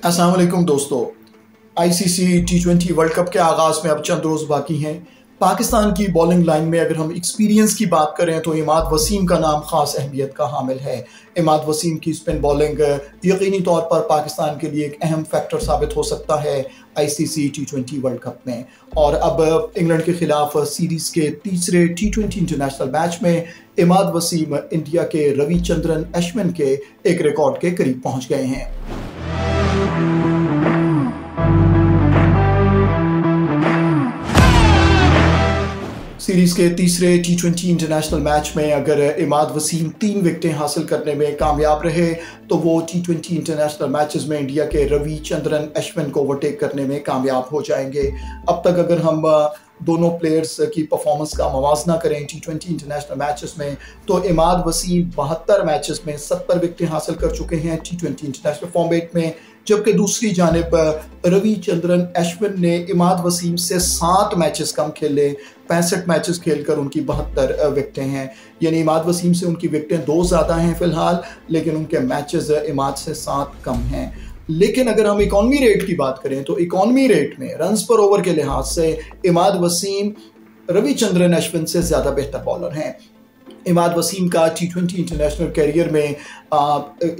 अस्सलाम वालेकुम दोस्तों। आईसीसी T20 वर्ल्ड कप के आगाज़ में अब चंद रोज़ बाकी हैं। पाकिस्तान की बॉलिंग लाइन में अगर हम एक्सपीरियंस की बात करें तो इमाद वसीम का नाम ख़ास अहमियत का हामिल है। इमाद वसीम की स्पिन बॉलिंग यकीनी तौर पर पाकिस्तान के लिए एक अहम फैक्टर साबित हो सकता है आईसीसी T20 वर्ल्ड कप में। और अब इंग्लैंड के खिलाफ सीरीज़ के तीसरे T20 इंटरनेशनल मैच में इमाद वसीम इंडिया के रविचंद्रन अश्विन के एक रिकॉर्ड के करीब पहुँच गए हैं। सीरीज़ के तीसरे T20 इंटरनेशनल मैच में अगर इमाद वसीम 3 विकेटें हासिल करने में कामयाब रहे तो वो T20 इंटरनेशनल मैचेस में इंडिया के रविचंद्रन अश्विन को ओवरटेक करने में कामयाब हो जाएंगे। अब तक अगर हम दोनों प्लेयर्स की परफॉर्मेंस का मवाजना करें T20 इंटरनेशनल मैचेस में तो इमाद वसीम 72 मैचेस में 70 विकेटें हासिल कर चुके हैं T20 इंटरनेशनल फॉर्मेट में, जबकि दूसरी जानिब रविचंद्रन अश्विन ने इमाद वसीम से 7 मैचेस कम खेले, 65 मैचेस खेलकर उनकी 72 विकेटें हैं। यानी इमाद वसीम से उनकी विकेटें 2 ज़्यादा हैं फ़िलहाल, लेकिन उनके मैचेस इमाद से 7 कम हैं। लेकिन अगर हम इकॉनमी रेट की बात करें तो इकॉनमी रेट में रन्स पर ओवर के लिहाज से इमाद वसीम रविचंद्रन अश्विन से ज़्यादा बेहतर बॉलर हैं। इमाद वसीम का T20 इंटरनेशनल कैरियर में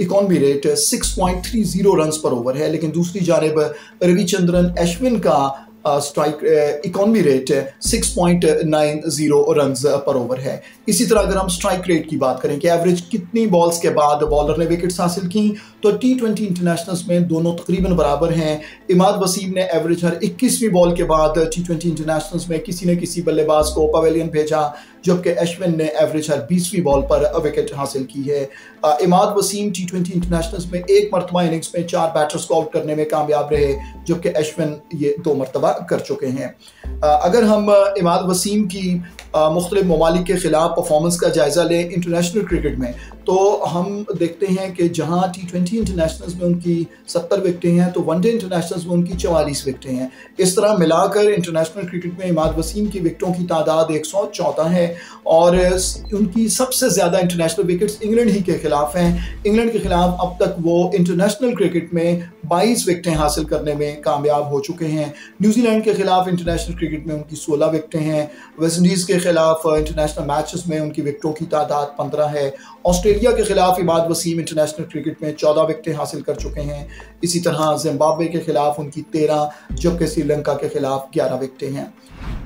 इकॉनमी रेट 6.30 रन्स पर ओवर है, लेकिन दूसरी जानिब रविचंद्रन अश्विन का स्ट्राइक इकॉनमी रेट 6.90 रन्स पर ओवर है। इसी तरह अगर हम स्ट्राइक रेट की बात करें कि एवरेज कितनी बॉल्स के बाद बॉलर ने विकेट्स हासिल की तो T20 इंटरनेशनल्स में दोनों तकरीबन बराबर हैं। इमाद वसीम ने एवरेज हर 21वीं बॉल के बाद T20 इंटरनेशनल्स में किसी न किसी बल्लेबाज को पवेलियन भेजा, जबकि अश्विन ने एवरेज हर 20वीं बॉल पर विकेट हासिल की है। इमाद वसीम T20 इंटरनेशनल्स में एक मरतबा इनिंग्स में 4 बैटर्स को आउट करने में कामयाब रहे, जबकि अश्विन ये 2 मरतबा कर चुके हैं। अगर हम इमाद वसीम की मुख्तलिफ ममालिक के ख़िलाफ़ परफॉर्मेंस का जायज़ा लें इंटरनेशनल क्रिकेट में तो हम देखते हैं कि जहां T20 इंटरनेशनल्स में उनकी 70 विकेटें हैं तो वनडे इंटरनेशनल्स में उनकी 44 विकेटें हैं। इस तरह मिलाकर इंटरनेशनल क्रिकेट में इमाद वसीम की विकेटों की तादाद 114 है और उनकी सबसे ज़्यादा इंटरनेशनल विकेट्स इंग्लैंड ही के खिलाफ हैं। इंग्लैंड के खिलाफ अब तक वो इंटरनेशनल क्रिकेट में 22 विकेटें हासिल करने में कामयाब हो चुके हैं। न्यूजीलैंड के खिलाफ इंटरनेशनल क्रिकेट में उनकी 16 विकेटें हैं। वेस्ट इंडीज़ के खिलाफ इंटरनेशनल मैचेस में उनकी विकेटों की तादाद 15 है। ऑस्ट्रेलिया के खिलाफ इमाद वसीम इंटरनेशनल क्रिकेट में 14 विकेटें हासिल कर चुके हैं। इसी तरह जिम्बाब्वे के खिलाफ उनकी 13, जबकि श्रीलंका के खिलाफ 11 विकेटें हैं।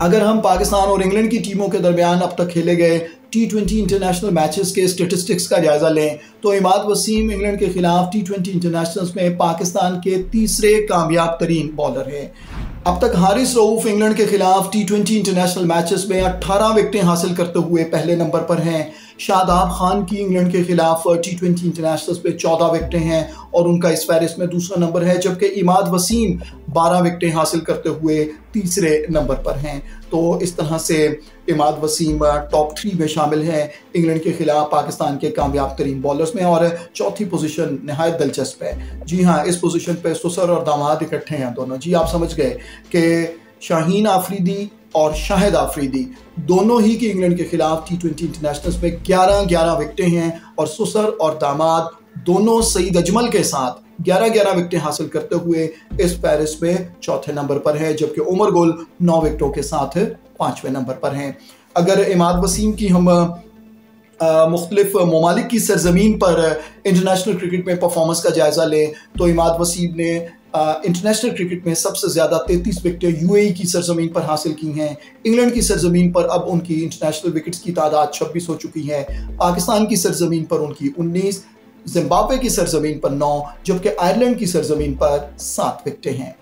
अगर हम पाकिस्तान और इंग्लैंड की टीमों के दरमियान अब तक खेले गए T20 इंटरनेशनल मैचेस के स्टेटिस्टिक्स का जायज़ा लें तो इमाद वसीम इंग्लैंड के खिलाफ T20 इंटरनेशनल्स में पाकिस्तान के तीसरे कामयाब तरीन बॉलर हैं। अब तक हारिस रऊफ इंग्लैंड के खिलाफ T20 इंटरनेशनल मैचेस में 18 विकेटें हासिल करते हुए पहले नंबर पर हैं। शादाब खान की इंग्लैंड के खिलाफ T20 इंटरनेशनल्स पे 14 विकेटें हैं और उनका इस फहरिस्त में दूसरा नंबर है, जबकि इमाद वसीम 12 विकेटें हासिल करते हुए तीसरे नंबर पर हैं। तो इस तरह से इमाद वसीम टॉप 3 में शामिल हैं इंग्लैंड के खिलाफ पाकिस्तान के कामयाब तरीन बॉलर्स में। और चौथी पोजीशन नहायत दिलचस्प है। जी हाँ, इस पोजीशन पे सुसर और दामाद इकट्ठे हैं दोनों। जी आप समझ गए कि शाहीन आफरीदी और शाहिद आफरीदी दोनों ही की इंग्लैंड के खिलाफ T20 इंटरनेशनल्स में 11-11 विकेटें हैं और सुसर और दामाद दोनों सईद अजमल के साथ 11-11 विकेटें हासिल करते हुए इस फहरिस्त में चौथे नंबर पर है, जबकि उमर गुल 9 विकेटों के साथ 5वें नंबर पर हैं। अगर इमाद वसीम की हम मुख्तलिफ ममालिक की सरजमीन पर इंटरनेशनल क्रिकेट में परफॉर्मेंस का जायज़ा लें तो इमाद वसीम ने इंटरनेशनल क्रिकेट में सबसे ज़्यादा 33 विकेटें UAE की सरजमीन पर हासिल की हैं। इंग्लैंड की सरजमीन पर अब उनकी इंटरनेशनल विकेट्स की तादाद 26 हो चुकी है। पाकिस्तान की सरजमीन पर उनकी 19, जिम्बाब्वे की सरजमीन पर 9, जबकि आयरलैंड की सरजमीन पर 7 विकेटें हैं।